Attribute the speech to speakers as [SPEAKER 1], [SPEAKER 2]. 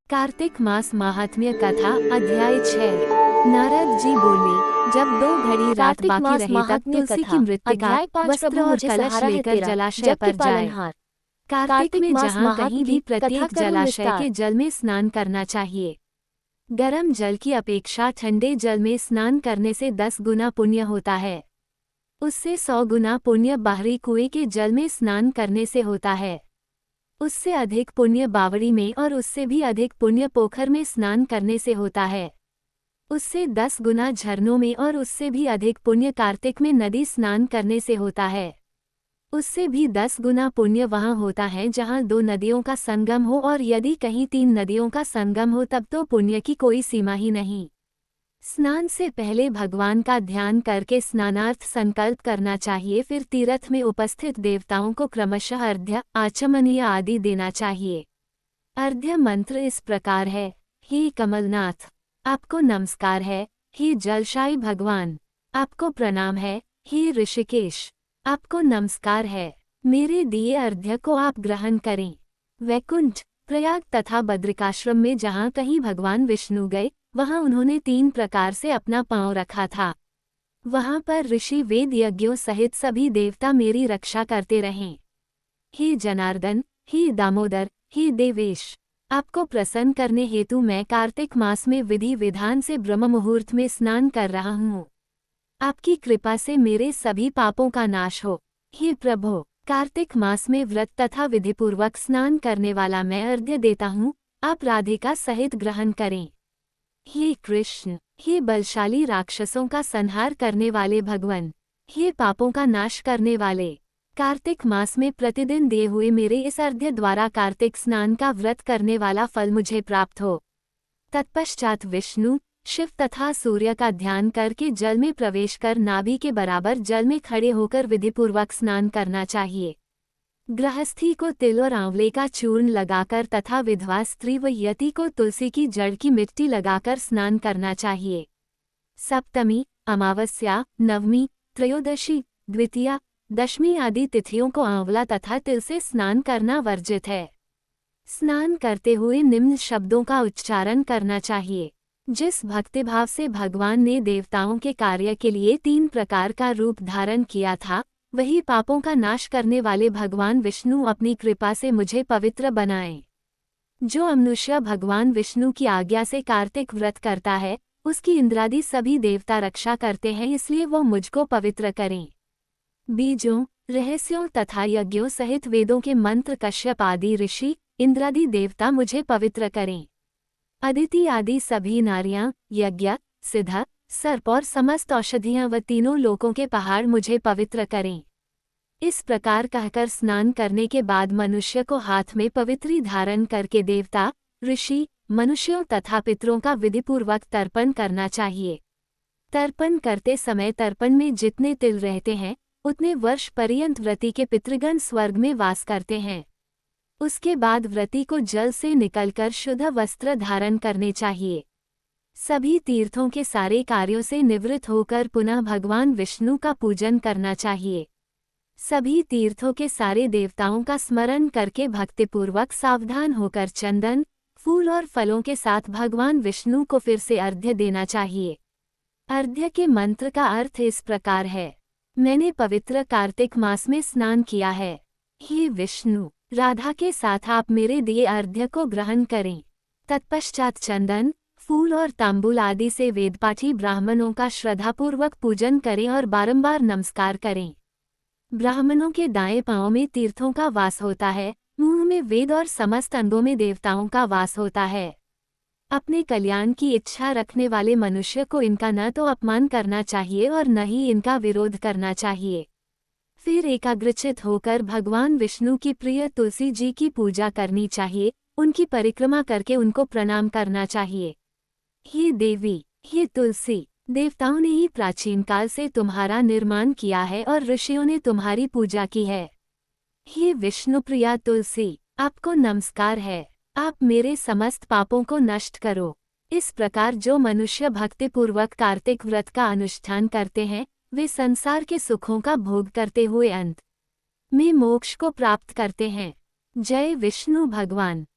[SPEAKER 1] कार्तिक मास महात्म्य कथा अध्याय 6। नारद जी बोले, जब 2 घड़ी रात
[SPEAKER 2] कार्तिक
[SPEAKER 1] बाकी
[SPEAKER 2] मास
[SPEAKER 1] रहे तब
[SPEAKER 2] महात्म्य
[SPEAKER 1] तुलसी की
[SPEAKER 2] कथा
[SPEAKER 1] मृत्तिका
[SPEAKER 2] अध्याय 5
[SPEAKER 1] वस्त्र
[SPEAKER 2] प्रभु
[SPEAKER 1] और
[SPEAKER 2] मुझे
[SPEAKER 1] कलश
[SPEAKER 2] सहारा है
[SPEAKER 1] लेकर
[SPEAKER 2] तेरा,
[SPEAKER 1] जलाशय
[SPEAKER 2] जग के
[SPEAKER 1] पर जाए।
[SPEAKER 2] पालनहार।
[SPEAKER 1] कार्तिक में
[SPEAKER 2] मास
[SPEAKER 1] जहाँ
[SPEAKER 2] महात्म्य
[SPEAKER 1] कहीं भी
[SPEAKER 2] की
[SPEAKER 1] प्रत्येक
[SPEAKER 2] कथा करूं
[SPEAKER 1] जलाशय
[SPEAKER 2] विस्तार।
[SPEAKER 1] के जल में स्नान करना चाहिए। गर्म जल की अपेक्षा ठंडे जल में स्नान करने से 10 गुना पुण्य होता है। उससे 100 गुना पुण्य बाहरी कुएं के जल में स्नान करने से होता है। उससे अधिक पुण्य बावड़ी में और उससे भी अधिक पुण्य पोखर में स्नान करने से होता है। उससे 10 गुना झरनों में और उससे भी अधिक पुण्य कार्तिक में नदी स्नान करने से होता है। उससे भी 10 गुना पुण्य वहाँ होता है जहाँ 2 नदियों का संगम हो, और यदि कहीं 3 नदियों का संगम हो तब तो पुण्य की कोई सीमा ही नहीं। स्नान से पहले भगवान का ध्यान करके स्नानार्थ संकल्प करना चाहिए। फिर तीर्थ में उपस्थित देवताओं को क्रमशः अर्घ्य, आचमनीय आदि देना चाहिए। अर्घ्य मंत्र इस प्रकार है। हे कमलनाथ, आपको नमस्कार है। हे जलशायी भगवान, आपको प्रणाम है। हे ऋषिकेश, आपको नमस्कार है। मेरे दिए अर्घ्य को आप ग्रहण करें। वैकुंठ, प्रयाग तथा बद्रिकाश्रम में जहाँ कहीं भगवान विष्णु गए, वहाँ उन्होंने 3 प्रकार से अपना पांव रखा था। वहाँ पर ऋषि वेद यज्ञों सहित सभी देवता मेरी रक्षा करते रहें। हे जनार्दन, हे दामोदर, हे देवेश, आपको प्रसन्न करने हेतु मैं कार्तिक मास में विधि विधान से ब्रह्म मुहूर्त में स्नान कर रहा हूँ। आपकी कृपा से मेरे सभी पापों का नाश हो। हे प्रभु, कार्तिक मास में व्रत तथा विधिपूर्वक स्नान करने वाला मैं अर्घ्य देता हूँ, आप राधिका सहित ग्रहण करें। हे कृष्ण, हे बलशाली राक्षसों का संहार करने वाले भगवान, हे पापों का नाश करने वाले, कार्तिक मास में प्रतिदिन दिए हुए मेरे इस अर्घ्य द्वारा कार्तिक स्नान का व्रत करने वाला फल मुझे प्राप्त हो। तत्पश्चात विष्णु, शिव तथा सूर्य का ध्यान करके जल में प्रवेश कर नाभि के बराबर जल में खड़े होकर विधिपूर्वक स्नान करना चाहिए। गृहस्थी को तिल और आंवले का चूर्ण लगाकर तथा विधवा स्त्री व यति को तुलसी की जड़ की मिट्टी लगाकर स्नान करना चाहिए। सप्तमी, अमावस्या, नवमी, त्रयोदशी, द्वितीया, दशमी आदि तिथियों को आंवला तथा तिल से स्नान करना वर्जित है। स्नान करते हुए निम्न शब्दों का उच्चारण करना चाहिए। जिस भक्तिभाव से भगवान ने देवताओं के कार्य के लिए 3 प्रकार का रूप धारण किया था, वही पापों का नाश करने वाले भगवान विष्णु अपनी कृपा से मुझे पवित्र बनाएं। जो मनुष्य भगवान विष्णु की आज्ञा से कार्तिक व्रत करता है, उसकी इंद्रादि सभी देवता रक्षा करते हैं, इसलिए वो मुझको पवित्र करें। बीजों, रहस्यों तथा यज्ञों सहित वेदों के मंत्र कश्यप आदि ऋषि, इंद्रादि देवता मुझे पवित्र करें। अदिति आदि सभी नारियां, यज्ञ, सिद्ध, सर्प और समस्त औषधियां व तीनों लोकों के पहाड़ मुझे पवित्र करें। इस प्रकार कहकर स्नान करने के बाद मनुष्य को हाथ में पवित्री धारण करके देवता, ऋषि, मनुष्यों तथा पितरों का विधिपूर्वक तर्पण करना चाहिए। तर्पण करते समय तर्पण में जितने तिल रहते हैं, उतने वर्ष पर्यंत व्रती के पितृगण स्वर्ग में वास करते हैं। उसके बाद व्रती को जल से निकलकर शुद्ध वस्त्र धारण करने चाहिए। सभी तीर्थों के सारे कार्यों से निवृत्त होकर पुनः भगवान विष्णु का पूजन करना चाहिए। सभी तीर्थों के सारे देवताओं का स्मरण करके भक्तिपूर्वक सावधान होकर चंदन, फूल और फलों के साथ भगवान विष्णु को फिर से अर्घ्य देना चाहिए। अर्घ्य के मंत्र का अर्थ इस प्रकार है। मैंने पवित्र कार्तिक मास में स्नान किया है। हे विष्णु, राधा के साथ आप मेरे दिए अर्घ्य को ग्रहण करें। तत्पश्चात चंदन, फूल और तांबूल आदि से वेदपाठी ब्राह्मणों का श्रद्धापूर्वक पूजन करें और बारंबार नमस्कार करें। ब्राह्मणों के दाएं पांव में तीर्थों का वास होता है, मुंह में वेद और समस्त अंगों में देवताओं का वास होता है। अपने कल्याण की इच्छा रखने वाले मनुष्य को इनका न तो अपमान करना चाहिए और न ही इनका विरोध करना चाहिए। फिर एकाग्रचित होकर भगवान विष्णु की प्रिय तुलसी जी की पूजा करनी चाहिए, उनकी परिक्रमा करके उनको प्रणाम करना चाहिए। हे देवी, हे तुलसी, देवताओं ने ही प्राचीन काल से तुम्हारा निर्माण किया है और ऋषियों ने तुम्हारी पूजा की है। हे विष्णुप्रिया तुलसी, आपको नमस्कार है। आप मेरे समस्त पापों को नष्ट करो। इस प्रकार जो मनुष्य भक्तिपूर्वक कार्तिक व्रत का अनुष्ठान करते हैं, वे संसार के सुखों का भोग करते हुए अंत में मोक्ष को प्राप्त करते हैं। जय विष्णु भगवान।